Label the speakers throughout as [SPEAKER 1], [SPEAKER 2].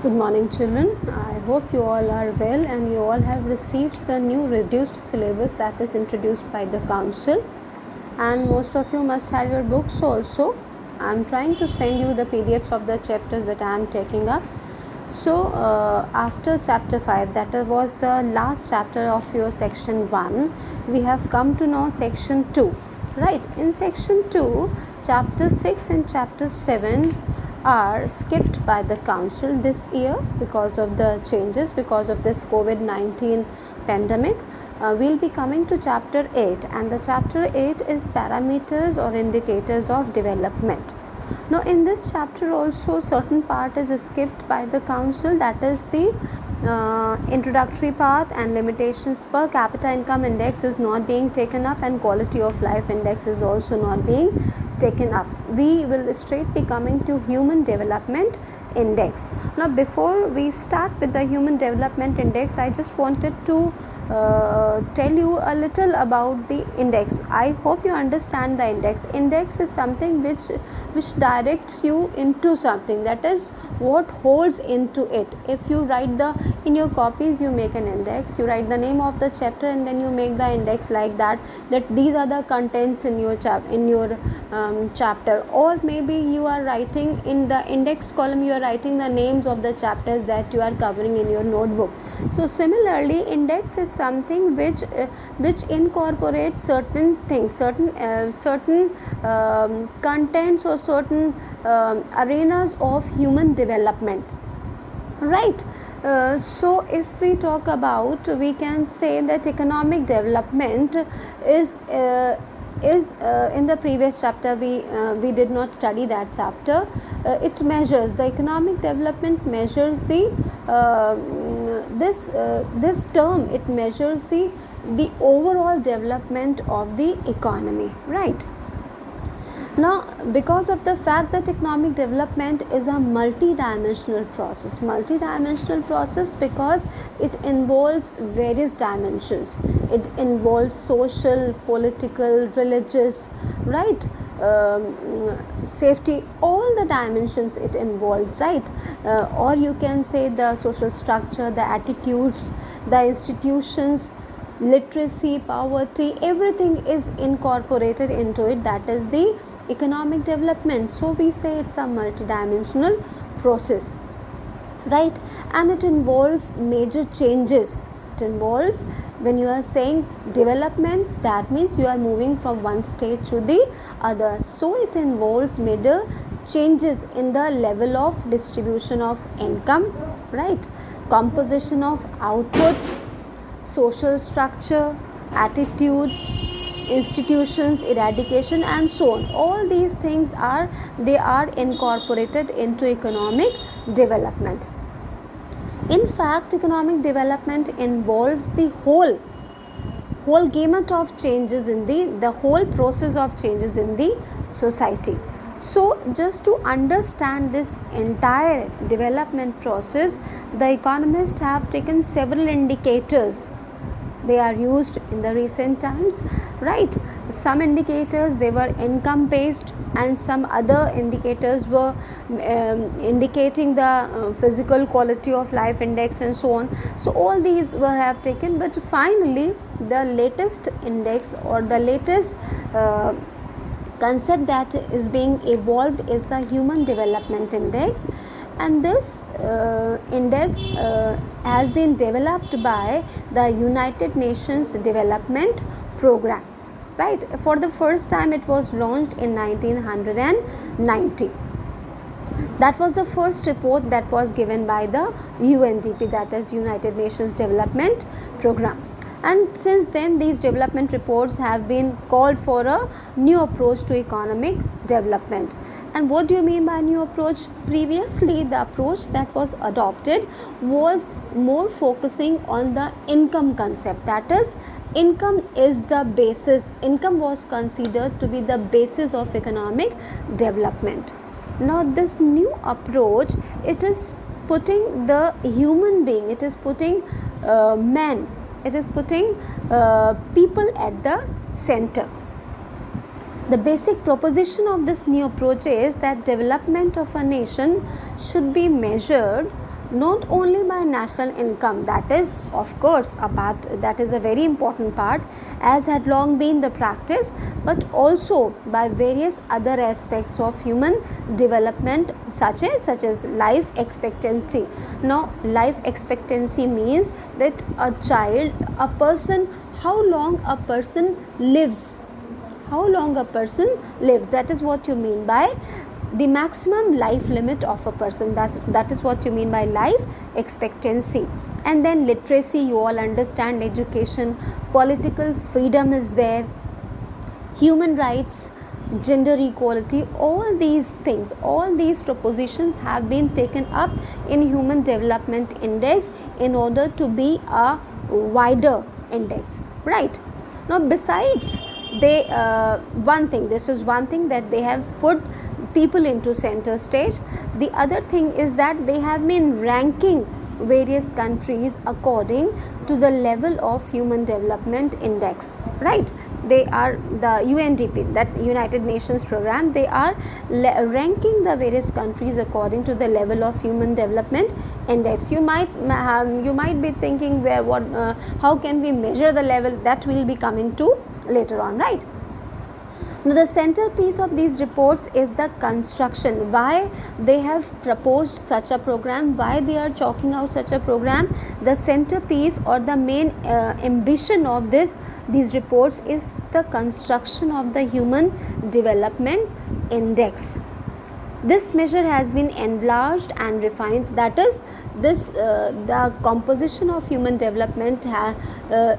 [SPEAKER 1] Good morning, children. I hope you all are well and you all have received the new reduced syllabus that is introduced by the council, and most of you must have your books also. I am trying to send you the PDFs of the chapters that I am taking up. So after chapter 5, that was the last chapter of your section 1, we have come to know section 2, right? In section 2, chapter 6 and chapter 7 are skipped by the council this year because of the changes, because of this COVID-19 pandemic. We'll be coming to chapter 8, and the chapter 8 is parameters or indicators of development. Now in this chapter also certain part is skipped by the council, that is the introductory part, and limitations. Per capita income index is not being taken up, and quality of life index is also not being taken up. We will straight be coming to human development index. Now before we start with the human development index, I just wanted to tell you a little about the index. I hope you understand the index. Index is something which directs you into something, that is what holds into it. If you write in your copies, you make an index, you write the name of the chapter and then you make the index like that these are the contents in your chapter. Or maybe you are writing in the index column, you are writing the names of the chapters that you are covering in your notebook. So similarly, index is something which incorporates certain things, certain contents or certain arenas of human development, right? So if we talk about, we can say that economic development is in the previous chapter we did not study that chapter. It measures the economic development, measures the this term, it measures the overall development of the economy, right? Now, because of the fact that economic development is a multi-dimensional process because it involves various dimensions. It involves social, political, religious, right? Safety, all the dimensions it involves, right? Or you can say the social structure, the attitudes, the institutions, literacy, poverty, everything is incorporated into it. That is the economic development. So we say it's a multidimensional process, right? And it involves major changes. It involves, when you are saying development, that means you are moving from one stage to the other. So it involves major changes in the level of distribution of income, right? Composition of output, social structure, attitudes, institutions, eradication, and so on. All these things are incorporated into economic development. In fact, economic development involves the whole gamut of changes in the whole process of changes in the society. So just to understand this entire development process, the economists have taken several indicators. They are used in the recent times, right? Some indicators, they were income based, and some other indicators were indicating the physical quality of life index and so on. So all these have taken, but finally the latest index or the latest concept that is being evolved is the human development index. And this index has been developed by the United Nations Development Program, right? For the first time it was launched in 1990. That was the first report that was given by the UNDP, that is United Nations Development Program. And since then these development reports have been called for a new approach to economic development. And what do you mean by new approach? Previously the approach that was adopted was more focusing on the income concept, that is income is the basis. Income was considered to be the basis of economic development. Now this new approach, it is putting the human being, it is putting man, it is putting people at the center. The basic proposition of this new approach is that development of a nation should be measured not only by national income, that is of course a part, that is a very important part, as had long been the practice, but also by various other aspects of human development, such as life expectancy. Now life expectancy means that a child, a person, how long a person lives, that is what you mean by the maximum life limit of a person. That is what you mean by life expectancy. And then literacy, you all understand, education, political freedom is there, human rights, gender equality, all these things, all these propositions have been taken up in Human Development Index in order to be a wider index, right? Now besides, they this is one thing, that they have put people into center stage. The other thing is that they have been ranking various countries according to the level of Human Development Index, right? They are the UNDP, that United Nations program, they are ranking the various countries according to the level of Human Development Index. You might be thinking, how can we measure the level? That will be coming to later on, right? Now the centerpiece of these reports is the construction. Why they have proposed such a program, why they are chalking out such a program? The centerpiece or the main ambition of these reports is the construction of the Human Development Index. This measure has been enlarged and refined, that is, the composition of human development,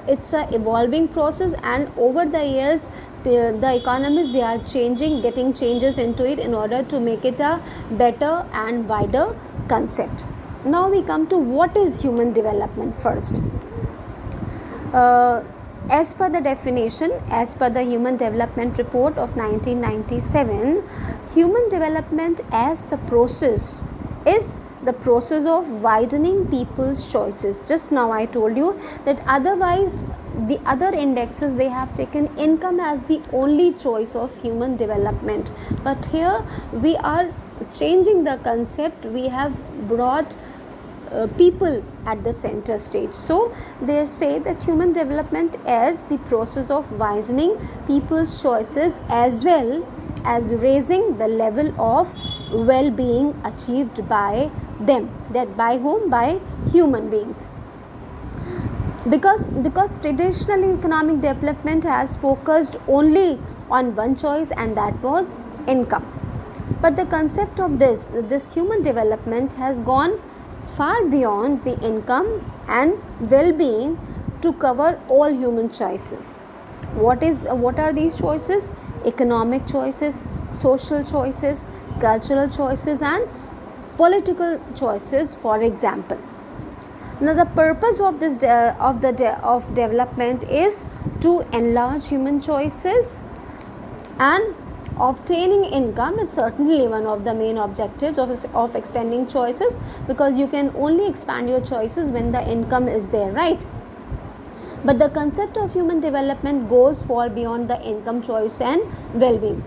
[SPEAKER 1] it's a evolving process, and over the years the economists, they are getting changes into it in order to make it a better and wider concept. Now we come to what is human development first. As per the definition, as per the Human Development Report of 1997, human development as the process is the process of widening people's choices. Just now I told you that otherwise the other indexes, they have taken income as the only choice of human development, but here we are changing the concept. We have brought people at the center stage. So they say that human development is the process of widening people's choices as well as raising the level of well-being achieved by them. That by whom? By human beings. Because traditionally economic development has focused only on one choice, and that was income. But the concept of this human development has gone far beyond the income and well-being to cover all human choices. What are these choices? Economic choices, social choices, cultural choices, and political choices, for example. Now the purpose of this of development is to enlarge human choices, and obtaining income is certainly one of the main objectives of expanding choices, because you can only expand your choices when the income is there, right? But the concept of human development goes far beyond the income choice and well-being.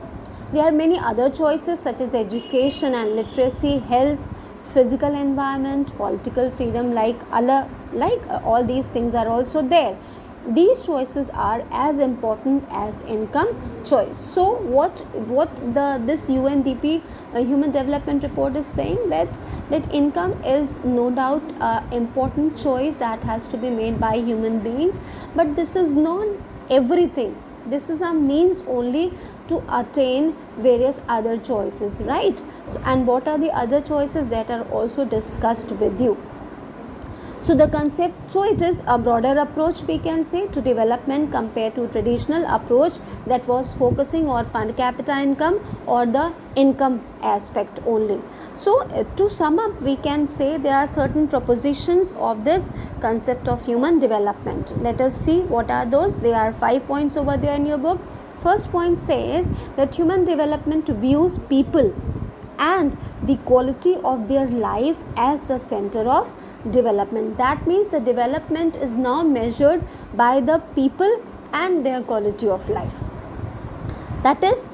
[SPEAKER 1] There are many other choices such as education and literacy, health, physical environment, political freedom, all these things are also there. These choices are as important as income choice. So what this UNDP Human Development Report is saying, that income is no doubt important choice that has to be made by human beings, but this is not everything. This is a means only to attain various other choices, right? So, and what are the other choices that are also discussed with you? So the concept, so it is a broader approach, we can say, to development compared to traditional approach that was focusing on per capita income or the income aspect only. So to sum up, we can say there are certain propositions of this concept of human development. Let us see what are those. There are 5 points over there in your book. First point says that human development views people and the quality of their life as the center of development. That means the development is now measured by the people and their quality of life. That is,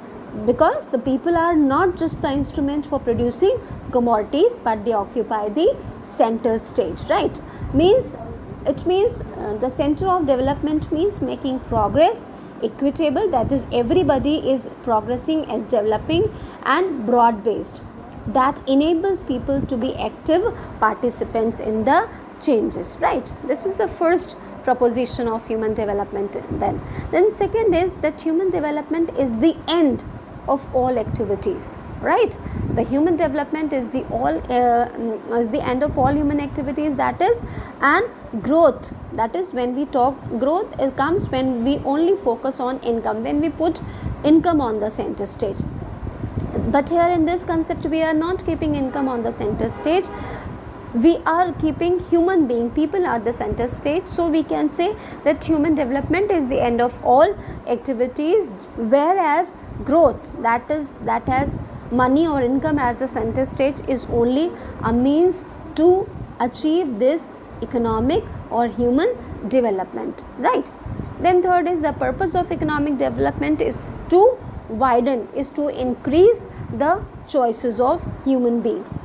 [SPEAKER 1] because the people are not just the instrument for producing commodities, but they occupy the center stage, right? Means it means the center of development means making progress equitable, that is everybody is progressing as developing, and broad based, that enables people to be active participants in the changes, right? This is the first proposition of human development. Then second is that human development is the end of all activities, right? The human development is the end of all human activities, that is, and growth, that is when we talk growth, it comes when we only focus on income, when we put income on the center stage. But here in this concept we are not keeping income on the center stage, we are keeping human being, people are the center stage. So we can say that human development is the end of all activities, whereas growth, that has money or income as the center stage, is only a means to achieve this economic or human development, right? Then third is the purpose of economic development is to widen, is to increase the choices of human beings.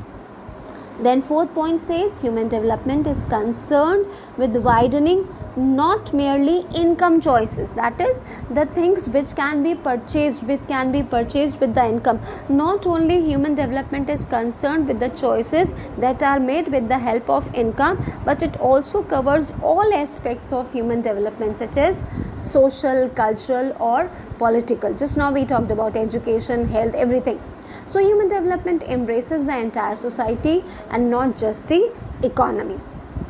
[SPEAKER 1] Then fourth point says human development is concerned with widening not merely income choices, that is the things which can be purchased with the income. Not only human development is concerned with the choices that are made with the help of income, but it also covers all aspects of human development, such as social, cultural or political. Just now we talked about education, health, everything. So human development embraces the entire society and not just the economy,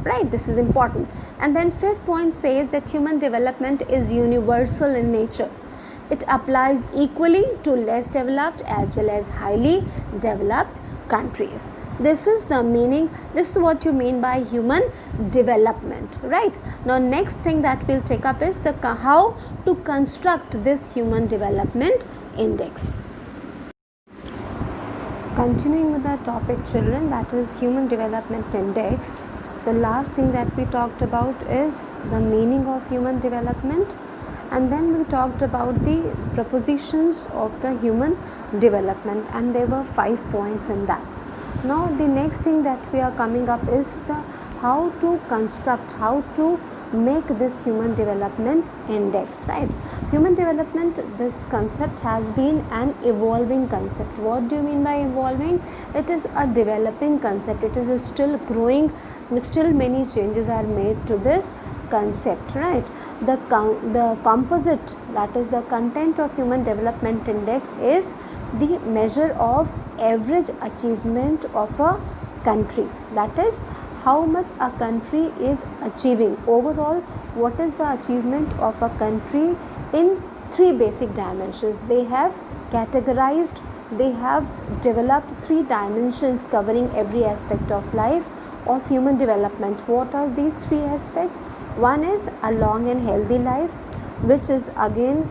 [SPEAKER 1] right? This is important. And then fifth point says that human development is universal in nature. It applies equally to less developed as well as highly developed countries. This is the meaning, this is what you mean by human development, right? Now next thing that we'll take up is how to construct this human development index. Continuing with our topic, children, that is human development index, the last thing that we talked about is the meaning of human development, and then we talked about the propositions of the human development, and there were 5 points in that. Now the next thing that we are coming up is the how to construct, how to make this human development index, right? Human development, this concept has been an evolving concept. What do you mean by evolving? It is a developing concept, it is still growing, still many changes are made to this concept, right? The composite, that is the content of human development index, is the measure of average achievement of a country, that is how much a country is achieving overall. What is the achievement of a country in 3 basic dimensions? They have categorized, they have developed 3 dimensions covering every aspect of life of human development. What are these 3 aspects? One is a long and healthy life, which is again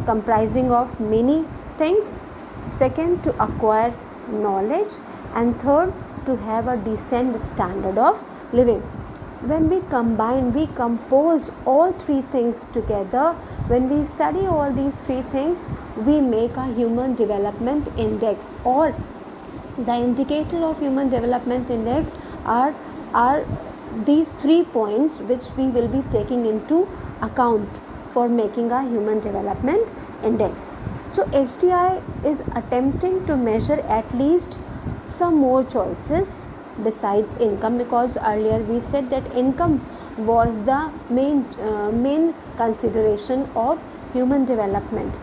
[SPEAKER 1] comprising of many things. Second, to acquire knowledge, and third, to have a decent standard of living. When we combine, we compose all 3 things together, when we study all these 3 things, we make a human development index, or the indicator of human development index are these 3 points which we will be taking into account for making a human development index. So HDI is attempting to measure at least some more choices besides income, because earlier we said that income was the main consideration of human development.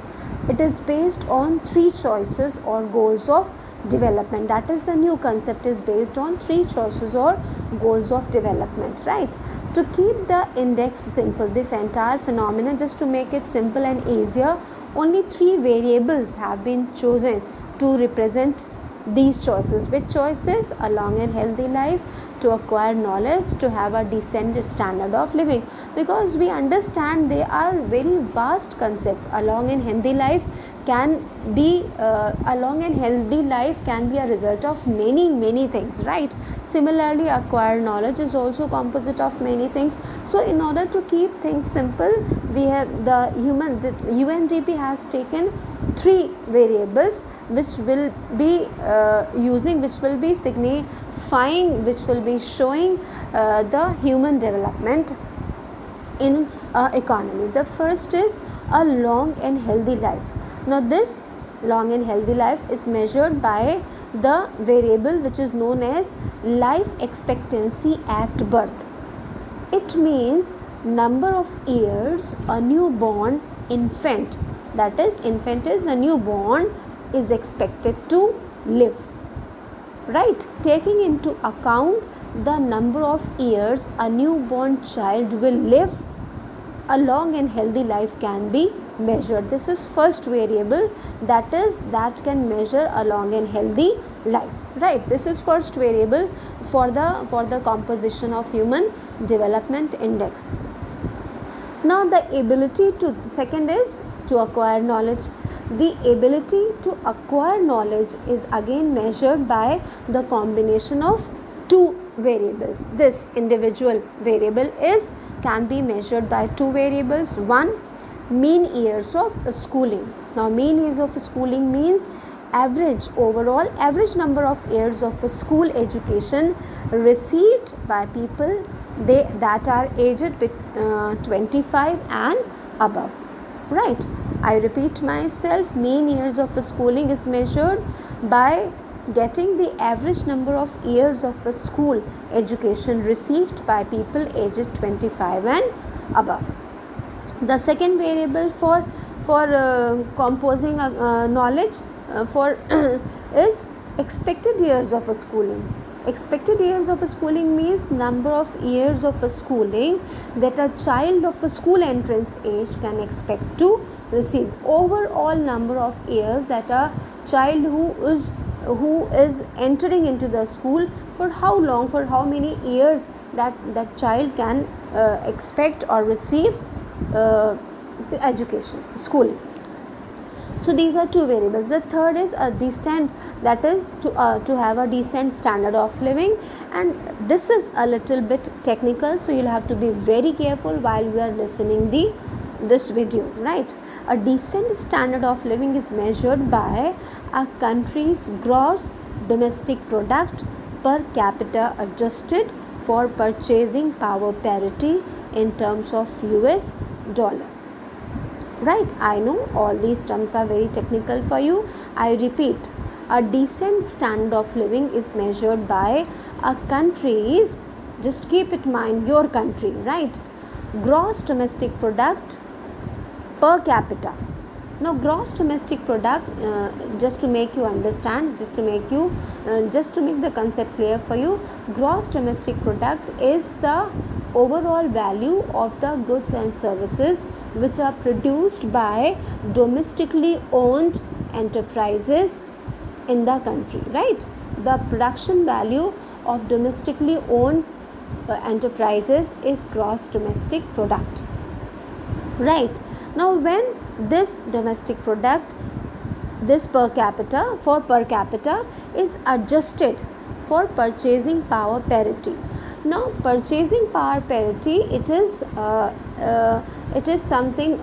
[SPEAKER 1] It is based on 3 choices or goals of development. That is the new concept, is based on 3 choices or goals of development, right? To keep the index simple, this entire phenomenon, just to make it simple and easier, only 3 variables have been chosen to represent these choices. Which choices? A long and healthy life, to acquire knowledge, to have a decent standard of living, because we understand they are very vast concepts. A long and healthy life can be a result of many things, right? Similarly, acquired knowledge is also composite of many things. So in order to keep things simple, we have UNDP has taken three variables which will be which will be signifying, which will be showing the human development in economy. The first is a long and healthy life. Now this long and healthy life is measured by the variable which is known as life expectancy at birth. It means number of years a newborn infant, that is infant is the newborn, is expected to live, right? Taking into account the number of years a newborn child will live, a long and healthy life can be measured. This is first variable, that can measure a long and healthy life, right? This is first variable for the composition of human development index. Now the ability to, second is to acquire knowledge. The ability to acquire knowledge is again measured by the combination of two variables. This individual variable can be measured by two variables. One, mean years of schooling. Now mean years of schooling means average number of years of school education received by people that are aged 25 and above, right? I repeat myself, mean years of schooling is measured by getting the average number of years of school education received by people aged 25 and above. The second variable for composing knowledge is expected years of schooling. Expected years of schooling means number of years of schooling that a child of a school entrance age can expect to receive. Overall number of years that a child who is entering into the school, for how long, for how many years that child can expect or receive education, schooling. So these are two variables. The third is a decent, that is to have a decent standard of living, and this is a little bit technical, so you'll have to be very careful while you are listening this video, right? A decent standard of living is measured by a country's gross domestic product per capita adjusted for purchasing power parity in terms of US dollar. Right, I know all these terms are very technical for you. I repeat, a decent standard of living is measured by a country's, just keep it in mind, your country, right? Gross domestic product per capita. Now gross domestic product, just to make you understand, just to make the concept clear for you, gross domestic product is the overall value of the goods and services which are produced by domestically owned enterprises in the country, right? The production value of domestically owned enterprises is gross domestic product, right? Now when this domestic product, this per capita is adjusted for purchasing power parity. Now purchasing power parity, it is something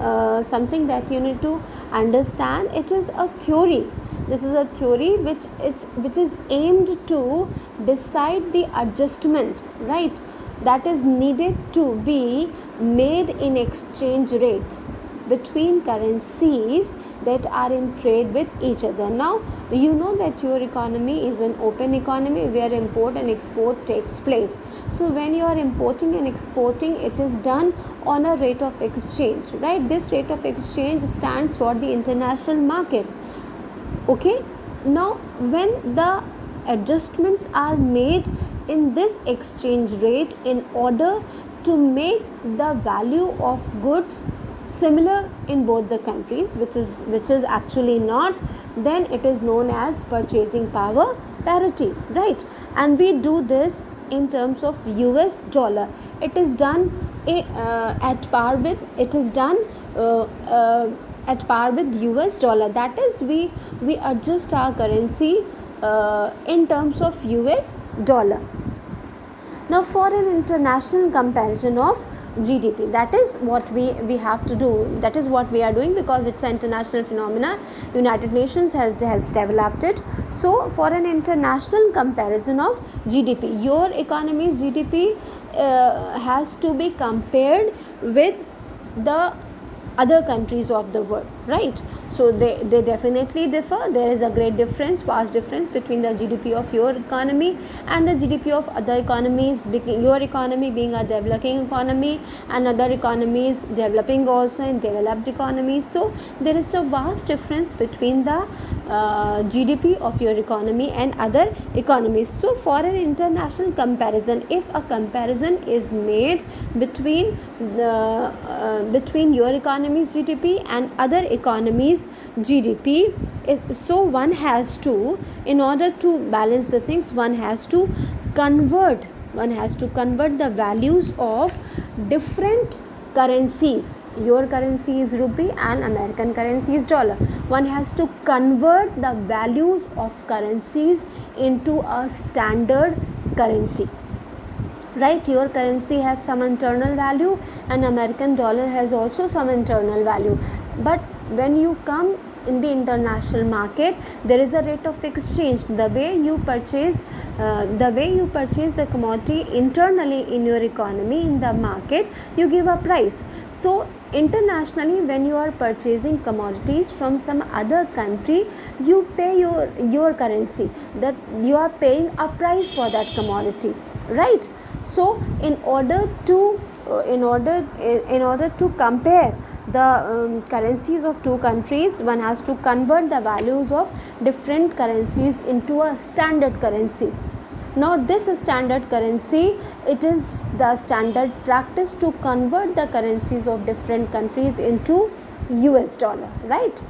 [SPEAKER 1] that you need to understand. It is a theory. This is a theory which is aimed to decide the adjustment, right, that is needed to be made in exchange rates between currencies that are in trade with each other. Now you know that your economy is an open economy where import and export takes place. So when you are importing and exporting, it is done on a rate of exchange, right? This rate of exchange stands for the international market. Okay, now when the adjustments are made in this exchange rate in order to make the value of goods similar in both the countries, which is actually not, then it is known as purchasing power parity, right? And we do this in terms of US dollar. It is done at par with US dollar. That is, we adjust our currency in terms of US dollar. Now for an international comparison of GDP. That is what we have to do. That is what we are doing, because it's an international phenomena. United Nations has developed it. So for an international comparison of GDP, your economy's GDP has to be compared with the other countries of the world, right? So they definitely differ. There is a great difference, vast difference between the GDP of your economy and the GDP of other economies, your economy being a developing economy and other economies developing also in developed economies. So there is a vast difference between the GDP of your economy and other economies. So for an international comparison, if a comparison is made between between your economy's GDP and other economies' GDP, so one has to, in order to balance the things, one has to convert the values of different currencies. Your currency is rupee and American currency is dollar. One has to convert the values of currencies into a standard currency, right? Your currency has some internal value and American dollar has also some internal value. But when you come in the international market, there is a rate of exchange. The way you purchase the commodity internally in your economy, in the market, you give a price. So internationally, when you are purchasing commodities from some other country, you pay your currency, that you are paying a price for that commodity, right? So in order to compare the currencies of two countries, one has to convert the values of different currencies into a standard currency. Now this standard currency, it is the standard practice to convert the currencies of different countries into US dollar, right,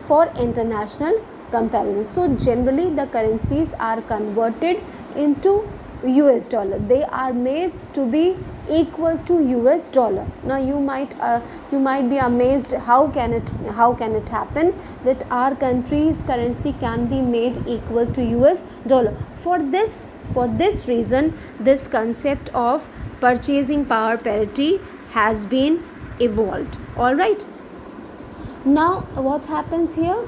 [SPEAKER 1] for international comparison. So generally the currencies are converted into US dollar. They are made to be equal to US dollar. Now you might be amazed, how can it happen that our country's currency can be made equal to US dollar? For this reason, this concept of purchasing power parity has been evolved. All right. Now what happens here?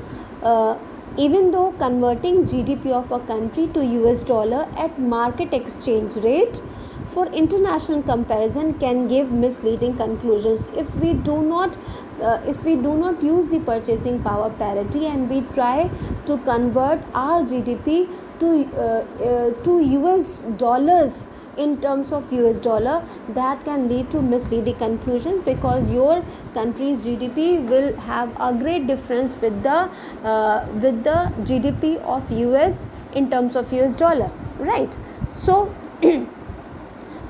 [SPEAKER 1] Even though converting GDP of a country to US dollar at market exchange rate for international comparison can give misleading conclusions. If we do not use the purchasing power parity and we try to convert our GDP to US dollars in terms of US dollar, that can lead to misleading conclusions, because your country's GDP will have a great difference with the GDP of US in terms of US dollar, right? So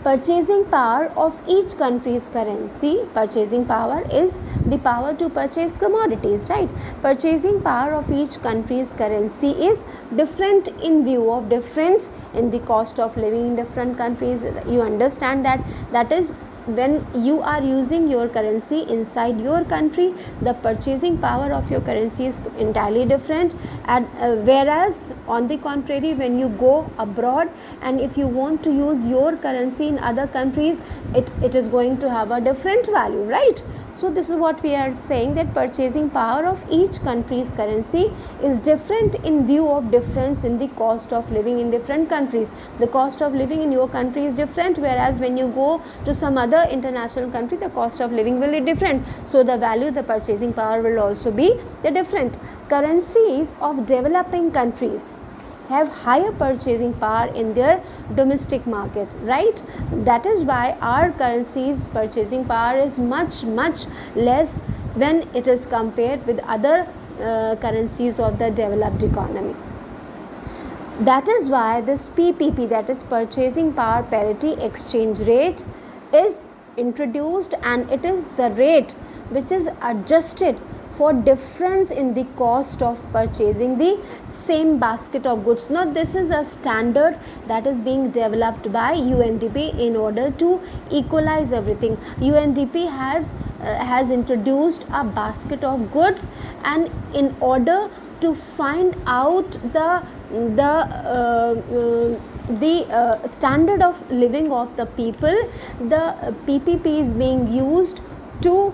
[SPEAKER 1] purchasing power of each country's currency, purchasing power is the power to purchase commodities, right? Purchasing power of each country's currency is different in view of difference in the cost of living in different countries. You understand that is when you are using your currency inside your country, the purchasing power of your currency is entirely different, and whereas on the contrary, when you go abroad and if you want to use your currency in other countries, it is going to have a different value, right? So this is what we are saying, that purchasing power of each country's currency is different in view of difference in the cost of living in different countries. The cost of living in your country is different, whereas when you go to some other international country, the cost of living will be different. So the value, the purchasing power will also be different. Currencies of developing countries have higher purchasing power in their domestic market, right? That is why our currency's purchasing power is much less when it is compared with other currencies of the developed economy. That is why this PPP, that is purchasing power parity exchange rate, is introduced, and it is the rate which is adjusted for difference in the cost of purchasing the same basket of goods. Now this is a standard that is being developed by UNDP in order to equalize everything. UNDP has introduced a basket of goods, and in order to find out the standard of living of the people, the PPP is being used to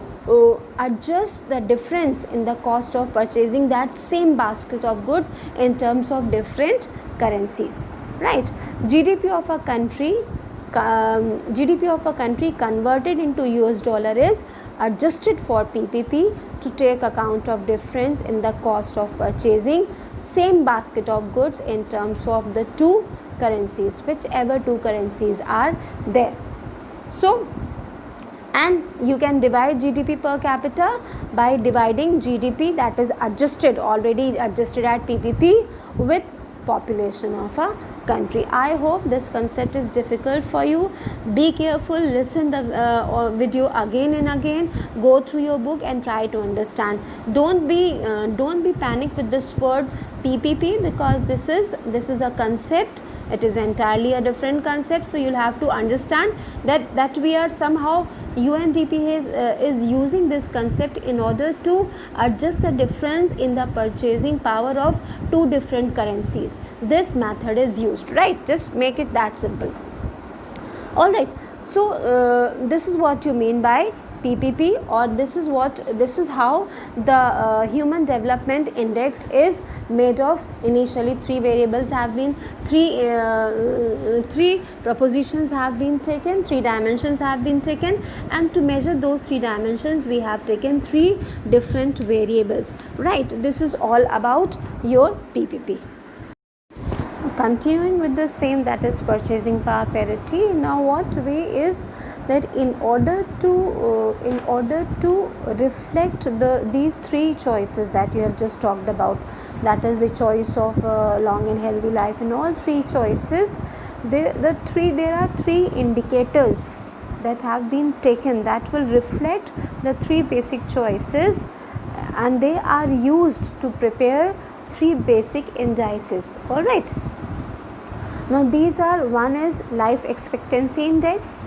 [SPEAKER 1] adjust the difference in the cost of purchasing that same basket of goods in terms of different currencies, right? GDP of a country converted into US dollar is adjusted for PPP to take account of difference in the cost of purchasing same basket of goods in terms of the two currencies, whichever two currencies are there. So, and you can divide GDP per capita by dividing GDP that is already adjusted at PPP with population of a country. I hope this concept is difficult for you. Be careful, listen the video again and again, go through your book and try to understand. Don't be panicked with this word PPP, because this is a concept. It is entirely a different concept, so you'll have to understand that we are somehow, UNDP is using this concept in order to adjust the difference in the purchasing power of two different currencies. This method is used, right? Just make it that simple. All right, so this is what you mean by PPP, or this is how the Human Development Index is made of. Initially, three variables have been, three propositions have been taken, three dimensions have been taken, and to measure those three dimensions we have taken three different variables, right? This is all about your PPP. Continuing with the same, that is purchasing power parity. Now what way is that in order to reflect these three choices that you have just talked about, that is the choice of long and healthy life, in all three choices there are three indicators that have been taken that will reflect the three basic choices, and they are used to prepare three basic indices. All right, now these are, one is life expectancy index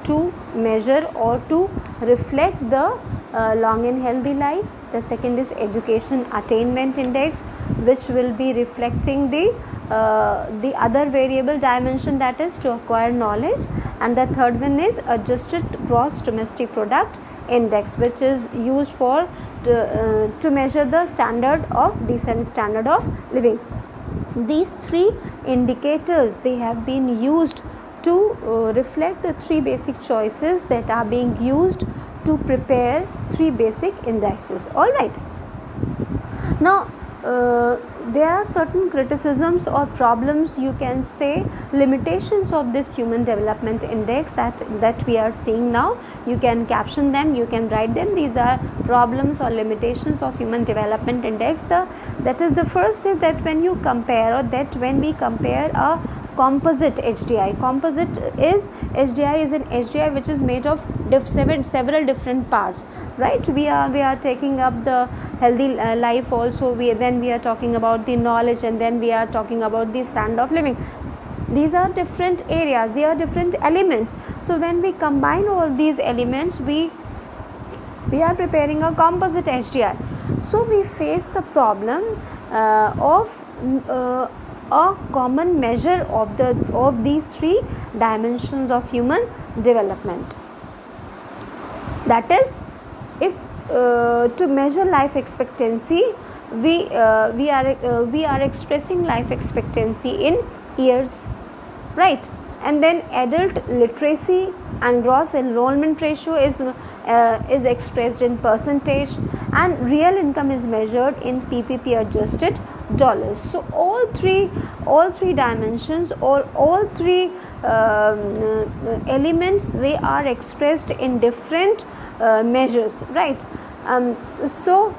[SPEAKER 1] to measure or to reflect the long and healthy life. The second is education attainment index, which will be reflecting the other variable dimension, that is to acquire knowledge. And the third one is adjusted gross domestic product index, which is used for to measure the decent standard of living. These three indicators, they have been used to reflect the three basic choices that are being used to prepare three basic indices. All right, now there are certain criticisms or problems, you can say limitations of this Human Development Index that we are seeing now. You can caption them, you can write them. These are problems or limitations of Human Development Index. That is, the first is that when we compare a composite HDI. HDI is an HDI which is made of several different parts, right? We are taking up the healthy life also, then we are talking about the knowledge, and then we are talking about the standard of living. These are different areas, they are different elements. So when we combine all these elements, we are preparing a composite HDI. So we face the problem of a common measure of these three dimensions of human development. That is, if to measure life expectancy, we are expressing life expectancy in years, right? And then adult literacy and gross enrollment ratio is expressed in percentage, and real income is measured in PPP adjusted dollars. So all three dimensions, or all three elements, they are expressed in different measures, right? So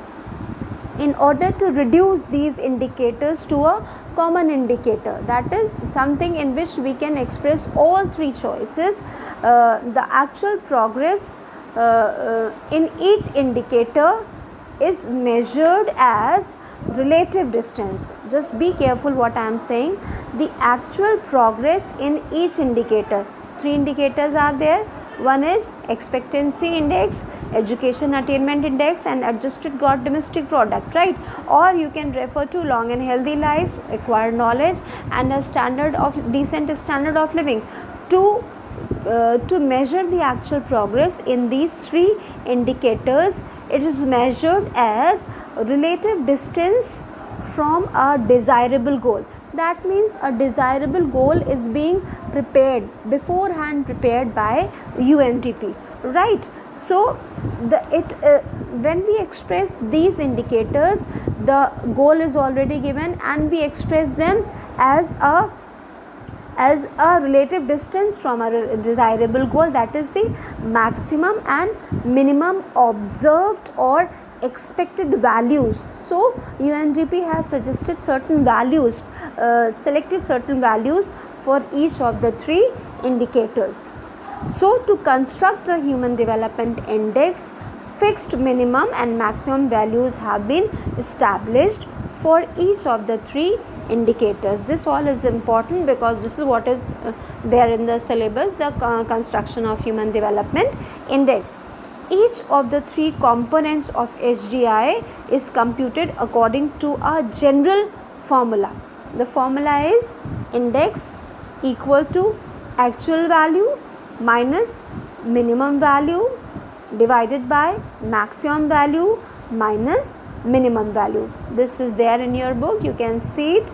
[SPEAKER 1] in order to reduce these indicators to a common indicator, that is something in which we can express all three choices, the actual progress in each indicator is measured as relative distance. Just be careful what I am saying. The actual progress in each indicator, three indicators are there. One is expectancy index, education attainment index and adjusted gross domestic product, right? Or you can refer to long and healthy life, acquired knowledge, and a decent standard of living. To measure the actual progress in these three indicators, it is measured as relative distance from a desirable goal. That means a desirable goal is being beforehand prepared by UNDP, right? So when we express these indicators, the goal is already given and we express them as a relative distance from a desirable goal, that is the maximum and minimum observed or expected values. So UNDP has suggested certain values, selected certain values for each of the three indicators. So to construct a human development index, fixed minimum and maximum values have been established for each of the three indicators. This all is important because this is what is there in the syllabus, the construction of human development index. Each of the three components of HDI is computed according to a general formula. The formula is index equal to actual value minus minimum value divided by maximum value minus minimum value. This is there in your book, you can see it.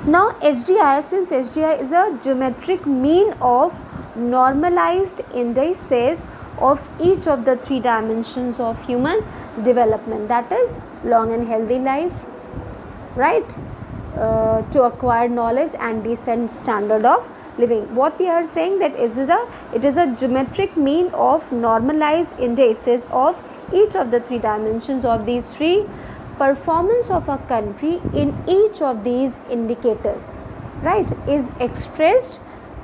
[SPEAKER 1] Now HDI, since HDI is a geometric mean of normalized indices of each of the three dimensions of human development, that is long and healthy life, right, to acquire knowledge and decent standard of living. What we are saying that it is a geometric mean of normalized indices of each of the three dimensions of these three. Performance of a country in each of these indicators, right, is expressed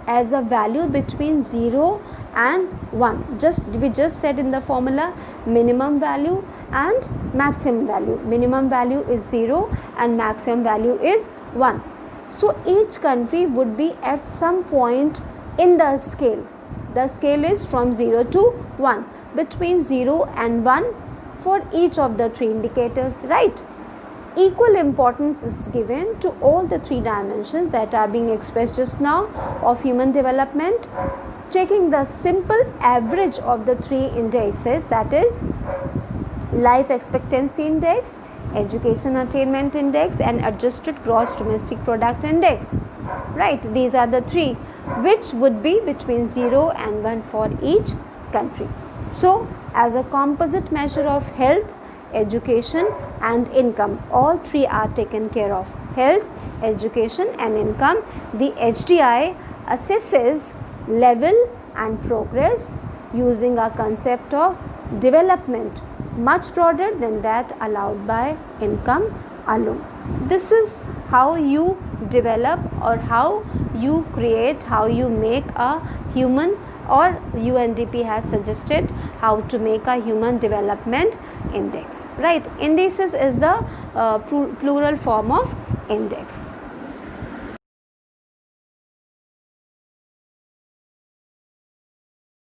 [SPEAKER 1] as a value between 0 and 1. We just said in the formula minimum value and maximum value. Minimum value is 0 and maximum value is 1. So each country would be at some point in the scale. The scale is from 0 to 1, between 0 and 1 for each of the three indicators, right? Equal importance is given to all the three dimensions that are being expressed just now of human development, taking the simple average of the three indices, that is life expectancy index, education attainment index and adjusted gross domestic product index, right? These are the three which would be between 0 and 1 for each country. So as a composite measure of health, education and income, all three are taken care of: health, education and income. The HDI assesses level and progress using a concept of development much broader than that allowed by income alone. This is how you develop or how you create, how you make a human, or UNDP has suggested how to make a human development index, right? Indices is the plural form of index.